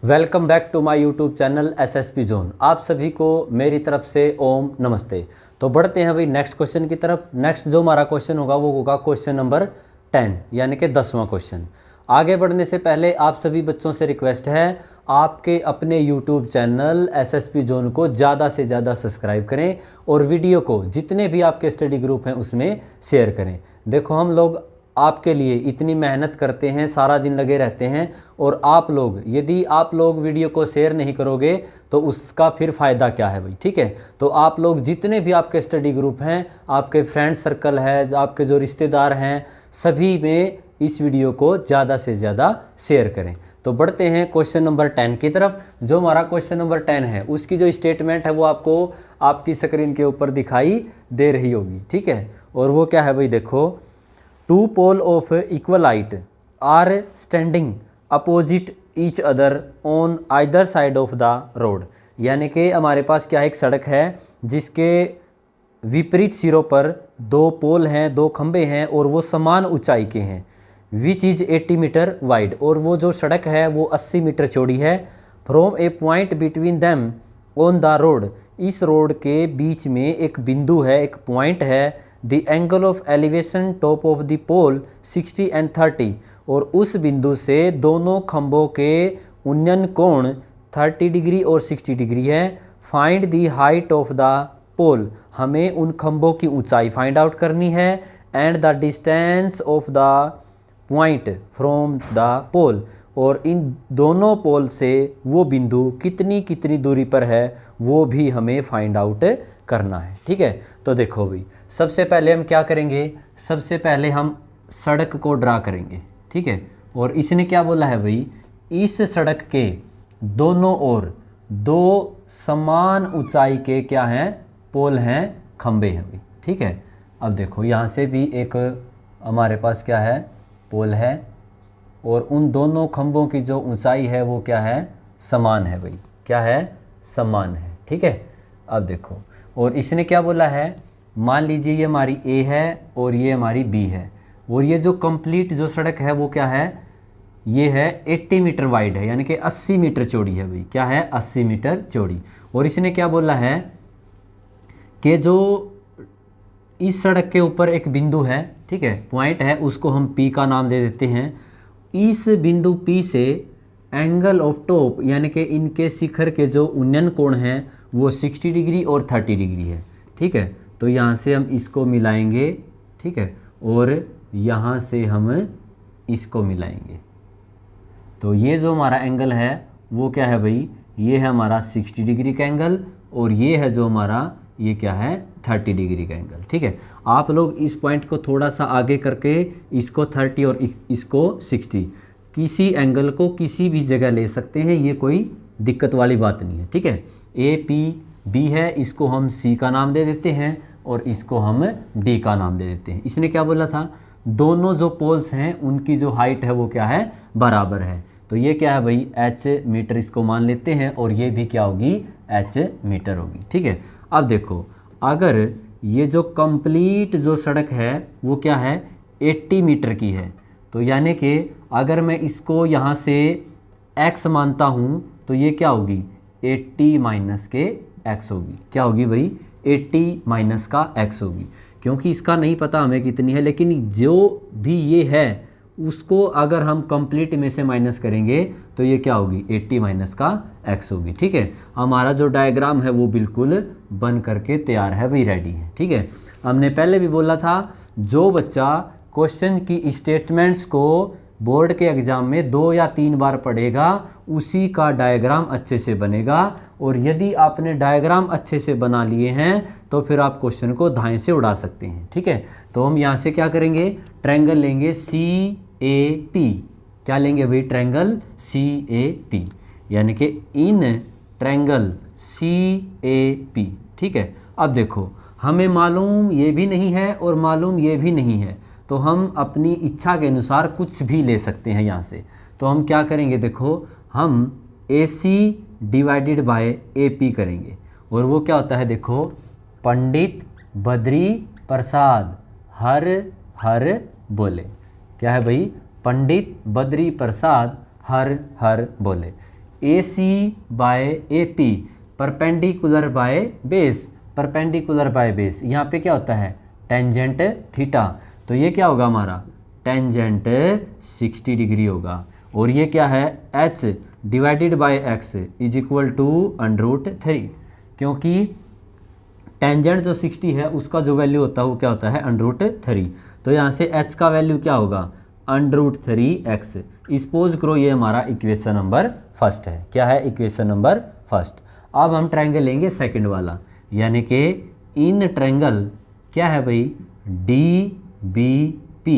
Welcome back to my YouTube channel SSP zone. आप सभी को मेरी तरफ से ओम नमस्ते। तो बढ़ते हैं भाई नेक्स्ट क्वेश्चन की तरफ। नेक्स्ट जो हमारा क्वेश्चन होगा वो होगा क्वेश्चन नंबर 10 यानी कि 10वां क्वेश्चन। आगे बढ़ने से पहले आप सभी बच्चों से रिक्वेस्ट है, आपके अपने यूट्यूब चैनल एसएसपी जोन को ज़्यादा से ज़्यादा सब्सक्राइब करें और वीडियो को जितने भी आपके स्टडी ग्रुप हैं उसमें शेयर करें। देखो हम लोग आपके लिए इतनी मेहनत करते हैं, सारा दिन लगे रहते हैं, और यदि आप लोग वीडियो को शेयर नहीं करोगे तो उसका फिर फ़ायदा क्या है भाई। ठीक है, तो आप लोग जितने भी आपके स्टडी ग्रुप हैं, आपके फ्रेंड सर्कल है, आपके जो रिश्तेदार हैं, सभी में इस वीडियो को ज़्यादा से ज़्यादा शेयर करें। तो बढ़ते हैं क्वेश्चन नंबर 10 की तरफ। जो हमारा क्वेश्चन नंबर 10 है उसकी जो स्टेटमेंट है वो आपको आपकी स्क्रीन के ऊपर दिखाई दे रही होगी। ठीक है, और वो क्या है भाई, देखो, two pole of equal height are standing opposite each other on either side of the road. यानी कि हमारे पास क्या है, एक सड़क है जिसके विपरीत सिरों पर दो पोल हैं, दो खंबे हैं, और वो समान ऊंचाई के हैं। विच इज़ 80 मीटर वाइड, और वो जो सड़क है वो 80 मीटर चौड़ी है। From a point between them on the road, इस रोड के बीच में एक बिंदु है, एक पॉइंट है। The angle of elevation top of the pole 60 and 30, और उस बिंदु से दोनों खंभों के उन्नयन कोण 30 डिग्री और 60 डिग्री है। Find the height of the pole, हमें उन खंभों की ऊंचाई फाइंड आउट करनी है। And the distance of the point from the pole, और इन दोनों पोल से वो बिंदु कितनी कितनी दूरी पर है वो भी हमें फाइंड आउट करना है। ठीक है, तो देखो भाई, सबसे पहले हम क्या करेंगे, सबसे पहले हम सड़क को ड्रा करेंगे। ठीक है, और इसने क्या बोला है भाई, इस सड़क के दोनों ओर दो समान ऊंचाई के क्या हैं, पोल हैं, खंबे हैं भाई। ठीक है, अब देखो यहाँ से भी एक हमारे पास क्या है, पोल है, और उन दोनों खंभों की जो ऊंचाई है वो क्या है, समान है भाई। क्या है, समान है। ठीक है, अब देखो, और इसने क्या बोला है, मान लीजिए ये हमारी ए है और ये हमारी बी है, और ये जो कंप्लीट जो सड़क है वो क्या है, ये है 80 मीटर वाइड है, यानी कि 80 मीटर चौड़ी है भाई। क्या है, 80 मीटर चौड़ी। और इसने क्या बोला है कि जो इस सड़क के ऊपर एक बिंदु है, ठीक है, पॉइंट है, उसको हम पी का नाम दे देते हैं। इस बिंदु पी से एंगल ऑफ टॉप यानी कि इनके शिखर के जो उन्नयन कोण हैं वो 60 डिग्री और 30 डिग्री है। ठीक है, तो यहाँ से हम इसको मिलाएंगे। ठीक है, और यहाँ से हम इसको मिलाएंगे, तो ये जो हमारा एंगल है वो क्या है भाई, ये है हमारा 60 डिग्री का एंगल, और ये है जो हमारा, ये क्या है, 30 डिग्री का एंगल। ठीक है, आप लोग इस पॉइंट को थोड़ा सा आगे करके इसको 30 और इसको 60, किसी एंगल को किसी भी जगह ले सकते हैं, ये कोई दिक्कत वाली बात नहीं है। ठीक है, ए पी बी है, इसको हम सी का नाम दे देते हैं और इसको हम डी का नाम दे देते हैं। इसने क्या बोला था, दोनों जो पोल्स हैं उनकी जो हाइट है वो क्या है, बराबर है। तो ये क्या है भाई, एच मीटर इसको मान लेते हैं, और ये भी क्या होगी, एच मीटर होगी। ठीक है, अब देखो, अगर ये जो कंप्लीट जो सड़क है वो क्या है, 80 मीटर की है, तो यानी कि अगर मैं इसको यहाँ से x मानता हूँ तो ये क्या होगी, 80 माइनस के x होगी। क्या होगी भाई, 80 माइनस का x होगी, क्योंकि इसका नहीं पता हमें कितनी है, लेकिन जो भी ये है उसको अगर हम कंप्लीट में से माइनस करेंगे तो ये क्या होगी, 80 माइनस का x होगी। ठीक है, हमारा जो डायग्राम है वो बिल्कुल बन करके तैयार है भाई, रेडी है। ठीक है, हमने पहले भी बोला था, जो बच्चा क्वेश्चन की स्टेटमेंट्स को बोर्ड के एग्ज़ाम में 2 या 3 बार पढ़ेगा उसी का डायग्राम अच्छे से बनेगा, और यदि आपने डायग्राम अच्छे से बना लिए हैं तो फिर आप क्वेश्चन को धाएं से उड़ा सकते हैं। ठीक है, तो हम यहाँ से क्या करेंगे, ट्रायंगल लेंगे CAP। क्या लेंगे भाई, ट्रायंगल CAP, यानी कि इन ट्रायंगल CAP। ठीक है, अब देखो, हमें मालूम ये भी नहीं है और मालूम ये भी नहीं है, तो हम अपनी इच्छा के अनुसार कुछ भी ले सकते हैं यहाँ से। तो हम क्या करेंगे, देखो, हम AC डिवाइडेड बाय AP करेंगे, और वो क्या होता है, देखो, पंडित बद्री प्रसाद हर हर बोले। क्या है भाई, पंडित बद्री प्रसाद हर हर बोले। AC by AP perpendicular by base, perpendicular by base, यहाँ पे क्या होता है टेंजेंट थीटा, तो ये क्या होगा हमारा टेंजेंट 60 डिग्री होगा। और ये क्या है h divided by x is equal to √3, क्योंकि टेंजेंट जो 60 है उसका जो वैल्यू होता है वो क्या होता है √3, तो यहाँ से h का वैल्यू क्या होगा √3x। सपोज करो ये हमारा इक्वेशन नंबर फर्स्ट है, क्या है इक्वेशन नंबर फर्स्ट। अब हम ट्रायंगल लेंगे सेकंड वाला, यानी कि इन ट्रायंगल क्या है भाई DBP,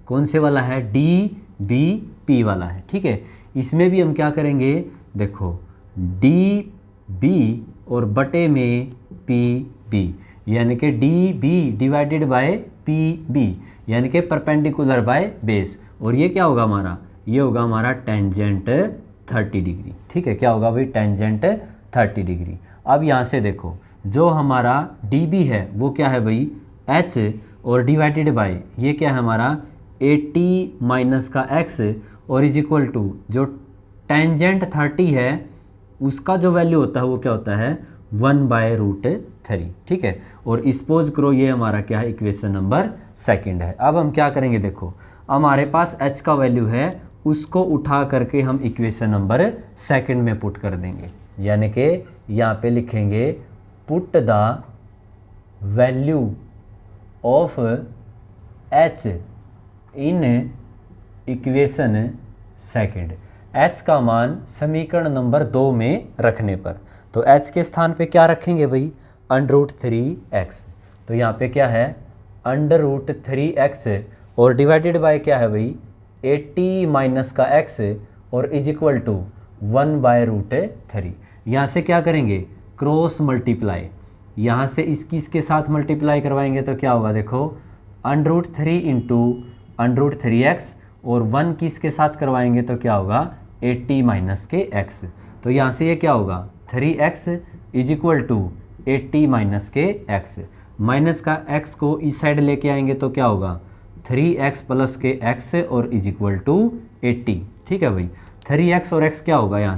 कौन से वाला है DBP वाला है, ठीक है। इसमें भी हम क्या करेंगे देखो DB और बटे में PB, यानी कि DB डिवाइडेड बाय PB, यानी कि परपेंडिकुलर बाय बेस, और ये क्या होगा हमारा ये होगा हमारा टेंजेंट 30 डिग्री, ठीक है। क्या होगा भाई टेंजेंट 30 डिग्री। अब यहाँ से देखो जो हमारा DB है वो क्या है भाई h, और डिवाइडेड बाय ये क्या है हमारा 80 माइनस का x, और इज इक्वल टू जो टेंजेंट 30 है उसका जो वैल्यू होता है वो क्या होता है 1/√3, ठीक है। और सपोज करो ये हमारा क्या है इक्वेशन नंबर सेकंड है। अब हम क्या करेंगे देखो हमारे पास h का वैल्यू है उसको उठा करके हम इक्वेशन नंबर सेकंड में पुट कर देंगे, यानी कि यहाँ पे लिखेंगे put the value of h in equation second, h का मान समीकरण नंबर 2 में रखने पर, तो h के स्थान पे क्या रखेंगे भाई √3x, तो यहाँ पे क्या है √3x और डिवाइडेड बाय क्या है भाई 80 माइनस का x और इज इक्वल टू 1/√3। यहाँ से क्या करेंगे क्रॉस मल्टीप्लाई, यहाँ से इसके साथ मल्टीप्लाई करवाएंगे तो क्या होगा देखो √3 इंटू √3x, और 1 किसके साथ करवाएंगे तो क्या होगा 80 माइनस के x, तो यहाँ से ये क्या होगा 3x is equal to 80 minus के x, माइनस का x को इस साइड लेके आएंगे तो क्या होगा 3x प्लस के x और इज इक्वल टू 80, ठीक है भाई। 3x और x क्या होगा यहाँ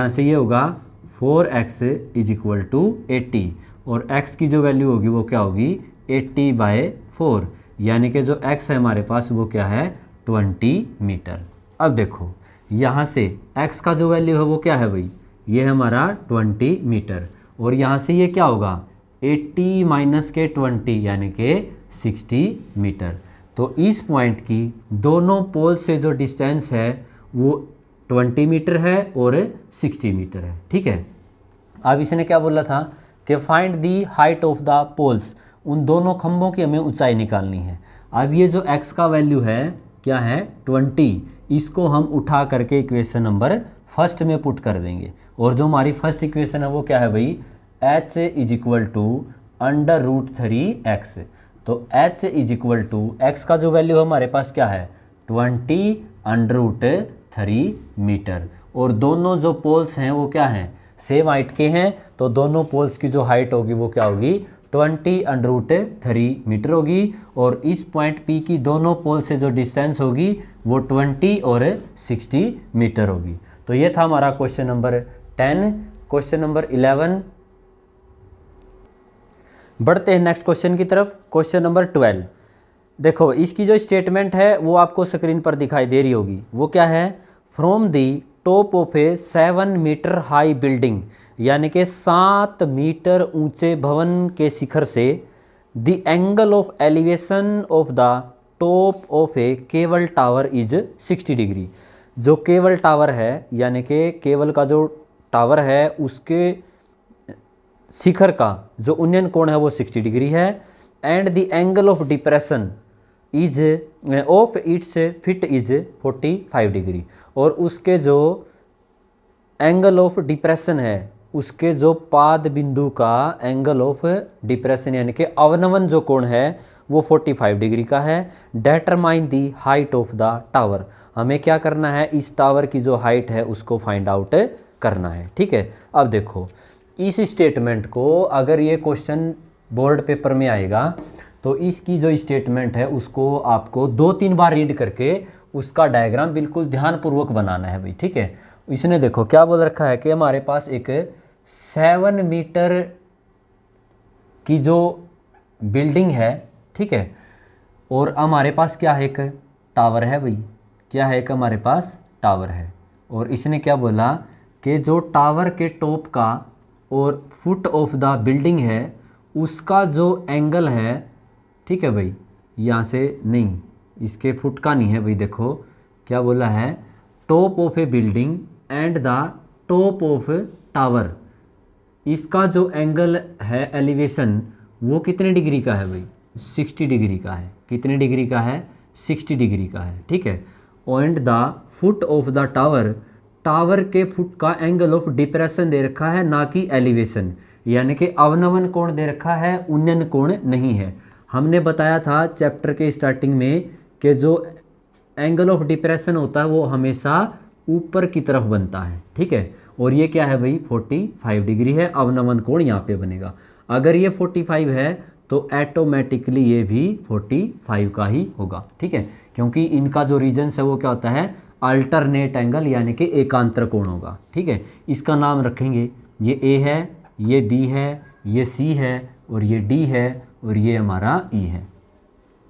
से ये होगा 4x इज इक्वल टू 80, और x की जो वैल्यू होगी वो क्या होगी 80/4, यानी कि जो x है हमारे पास वो क्या है 20 मीटर। अब देखो यहाँ से x का जो वैल्यू है वो क्या है भाई ये है हमारा 20 मीटर, और यहाँ से ये क्या होगा 80 माइनस के 20 यानी कि 60 मीटर। तो इस पॉइंट की दोनों पोल से जो डिस्टेंस है वो 20 मीटर है और 60 मीटर है, ठीक है। अब इसने क्या बोला था कि find the height of the poles, उन दोनों खंभों की हमें ऊंचाई निकालनी है। अब ये जो x का वैल्यू है क्या है 20, इसको हम उठा करके इक्वेशन नंबर फर्स्ट में पुट कर देंगे, और जो हमारी फर्स्ट इक्वेशन है वो क्या है भाई h is equal to √3x, तो h is equal to x का जो वैल्यू है हमारे पास क्या है 20 √3 मीटर, और दोनों जो पोल्स हैं वो क्या हैं सेम हाइट के हैं, तो दोनों पोल्स की जो हाइट होगी वो क्या होगी 20 √3 मीटर होगी, और इस पॉइंट P की दोनों पोल से जो डिस्टेंस होगी वो 20 और 60 मीटर होगी। तो ये था हमारा क्वेश्चन नंबर 10। क्वेश्चन नंबर 11 बढ़ते हैं नेक्स्ट क्वेश्चन की तरफ। क्वेश्चन नंबर 12 देखो इसकी जो स्टेटमेंट है वो आपको स्क्रीन पर दिखाई दे रही होगी। वो क्या है from the top of a 7 metre high building, यानी कि 7 मीटर ऊंचे भवन के शिखर से the angle of elevation of the top of a cable tower is 60 degree. जो केबल टावर है यानी कि केबल का जो टावर है उसके शिखर का जो उन्नयन कोण है वो 60 डिग्री है, and the angle of depression is of its fit is 45 degree, और उसके जो एंगल ऑफ डिप्रेशन है उसके जो पाद बिंदु का एंगल ऑफ डिप्रेशन यानी कि अवनमन जो कोण है वो 45 डिग्री का है। Determine the height of the tower, हमें क्या करना है इस टावर की जो हाइट है उसको फाइंड आउट करना है, ठीक है। अब देखो इस स्टेटमेंट को अगर ये क्वेश्चन बोर्ड पेपर में आएगा तो इसकी जो स्टेटमेंट है उसको आपको 2-3 बार रीड करके उसका डायग्राम बिल्कुल ध्यानपूर्वक बनाना है भाई, ठीक है। इसने देखो क्या बोल रखा है कि हमारे पास एक 7 मीटर की जो बिल्डिंग है, ठीक है, और हमारे पास क्या है, एक टावर है भाई, क्या है, एक हमारे पास टावर है। और इसने क्या बोला कि जो टावर के टॉप का और फुट ऑफ द बिल्डिंग है उसका जो एंगल है, ठीक है भाई, यहाँ से नहीं, इसके फुट का नहीं है भाई, देखो क्या बोला है, top of A building and the top of tower, इसका जो एंगल है एलिवेशन वो कितने डिग्री का है भाई, 60 डिग्री का है। कितने डिग्री का है, 60 डिग्री का है, ठीक है। And the foot of the tower, tower के फुट का एंगल ऑफ डिप्रेशन दे रखा है, ना कि एलिवेशन, यानी कि अवनमन कोण दे रखा है, उन्नयन कोण नहीं है। हमने बताया था चैप्टर के स्टार्टिंग में कि जो एंगल ऑफ डिप्रेशन होता है वो हमेशा ऊपर की तरफ बनता है, ठीक है। और ये क्या है भाई, 45 डिग्री है, अवनमन कोण यहाँ पे बनेगा। अगर ये 45 है तो ऑटोमेटिकली ये भी 45 का ही होगा, ठीक है, क्योंकि इनका जो रीजन्स है वो क्या होता है, अल्टरनेट एंगल, यानी कि एकांतर कोण होगा, ठीक है। इसका नाम रखेंगे, ये ए है, ये बी है, ये सी है, और ये डी है, और ये हमारा ई है।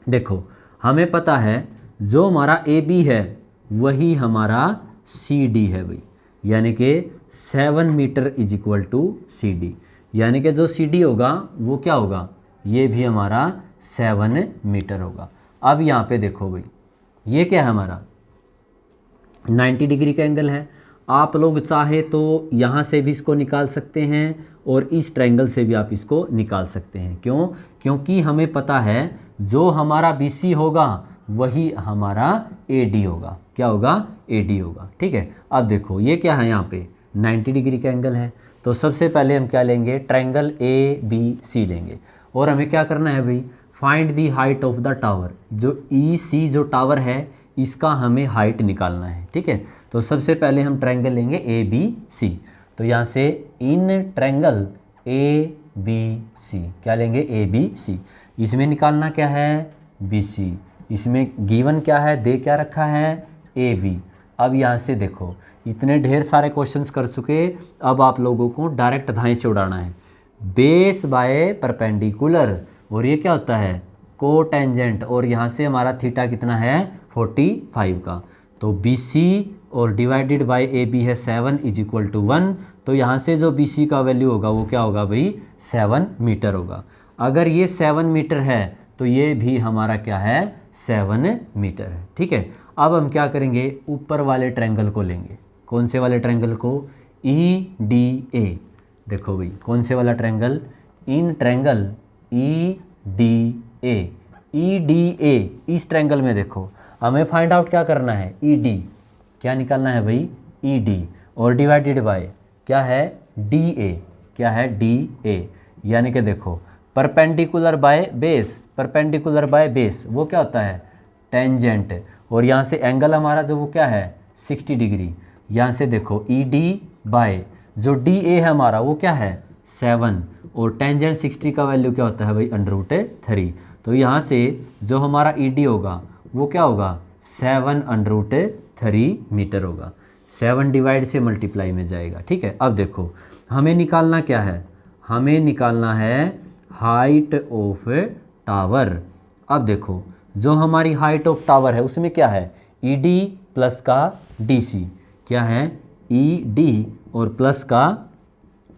देखो हमें पता है जो हमारा ए बी है वही हमारा सी डी है भाई, यानी कि 7 metre is equal to C D, यानी कि जो सी डी होगा वो क्या होगा, ये भी हमारा 7 मीटर होगा। अब यहाँ पे देखो भाई, ये क्या है हमारा 90 डिग्री का एंगल है। आप लोग चाहे तो यहाँ से भी इसको निकाल सकते हैं और इस ट्रायंगल से भी आप इसको निकाल सकते हैं। क्यों? क्योंकि हमें पता है जो हमारा बी सी होगा वही हमारा ए डी होगा। क्या होगा? ए डी होगा, ठीक है। अब देखो ये क्या है, यहाँ पे 90 डिग्री का एंगल है, तो सबसे पहले हम क्या लेंगे, ट्रायंगल ए बी सी लेंगे। और हमें क्या करना है भाई, find the height of the tower. जो ई सी जो टावर है इसका हमें हाइट निकालना है, ठीक है। तो सबसे पहले हम ट्रायंगल लेंगे ए बी सी। तो यहाँ से in triangle A B C क्या लेंगे, ए बी सी। इसमें निकालना क्या है, बी सी। इसमें गिवन क्या है, दे क्या रखा है, ए बी। अब यहाँ से देखो इतने ढेर सारे क्वेश्चंस कर चुके, अब आप लोगों को डायरेक्ट धाई से उड़ाना है। बेस बाय परपेंडिकुलर, और ये क्या होता है, कोटेंजेंट। और यहाँ से हमारा थीटा कितना है, 45 का। तो बी सी और डिवाइडेड बाय ए बी है 7 इज इक्वल टू 1। तो यहाँ से जो बी सी का वैल्यू होगा वो क्या होगा भाई, 7 मीटर होगा। अगर ये 7 मीटर है तो ये भी हमारा क्या है, 7 मीटर है, ठीक है। अब हम क्या करेंगे, ऊपर वाले ट्रायंगल को लेंगे। कौन से वाले ट्रायंगल को, ई डी ए। देखो भाई कौन से वाला triangle, in triangle E D A. E D A, इस ट्रायंगल में देखो हमें फाइंड आउट क्या करना है, ई डी। क्या निकालना है भाई, ई डी। और डिवाइडेड बाय क्या है, डी ए। क्या है, डी ए। यानी कि देखो perpendicular by base, perpendicular by base वो क्या होता है, टेंजेंट। और यहाँ से एंगल हमारा जो वो क्या है, 60 डिग्री। यहाँ से देखो ई डी बाय जो डी ए है हमारा वो क्या है, 7। और टेंजेंट 60 का वैल्यू क्या होता है भाई, √3। तो यहाँ से जो हमारा ई डी होगा वो क्या होगा, 7√3 मीटर होगा। 7 डिवाइड से मल्टीप्लाई में जाएगा, ठीक है। अब देखो हमें निकालना क्या है, हमें निकालना है हाइट ऑफ टावर। अब देखो जो हमारी हाइट ऑफ टावर है उसमें क्या है, ई डी प्लस का डी सी। क्या है, ई डी और प्लस का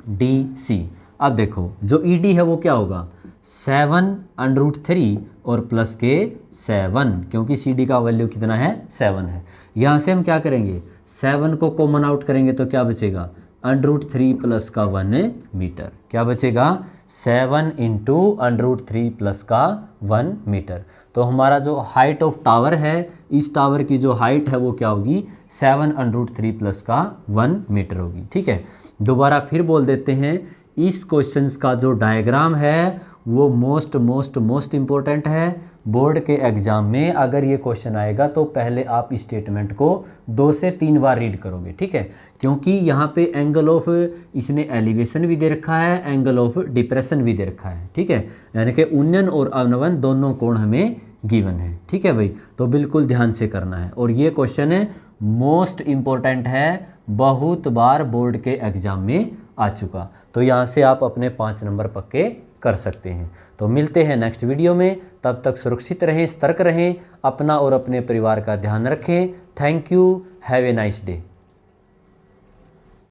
डी सी। अब देखो जो ई डी है वो क्या होगा, 7√3 और प्लस के 7, क्योंकि सी डी का वैल्यू कितना है, 7 है। यहाँ से हम क्या करेंगे, 7 को कॉमन आउट करेंगे तो क्या बचेगा, √3 प्लस का 1 मीटर। क्या बचेगा, 7 इंटू √3 प्लस का 1 मीटर। तो हमारा जो हाइट ऑफ टावर है, इस टावर की जो हाइट है वो क्या होगी, 7√3 प्लस का 1 मीटर होगी, ठीक है। दोबारा फिर बोल देते हैं, इस क्वेश्चन का जो डायग्राम है वो मोस्ट इम्पोर्टेंट है। बोर्ड के एग्जाम में अगर ये क्वेश्चन आएगा तो पहले आप इस स्टेटमेंट को 2 से 3 बार रीड करोगे, ठीक है। क्योंकि यहाँ पे एंगल ऑफ, इसने एलिवेशन भी दे रखा है, एंगल ऑफ डिप्रेशन भी दे रखा है, ठीक है। यानी कि उन्नयन और अवनमन दोनों कोण हमें गिवन है, ठीक है भाई। तो बिल्कुल ध्यान से करना है। और ये क्वेश्चन है मोस्ट इम्पोर्टेंट है बहुत बार बोर्ड के एग्ज़ाम में आ चुका। तो यहाँ से आप अपने 5 नंबर पक्के कर सकते हैं। तो मिलते हैं नेक्स्ट वीडियो में, तब तक सुरक्षित रहें, सतर्क रहें, अपना और अपने परिवार का ध्यान रखें। Thank you, have a nice day.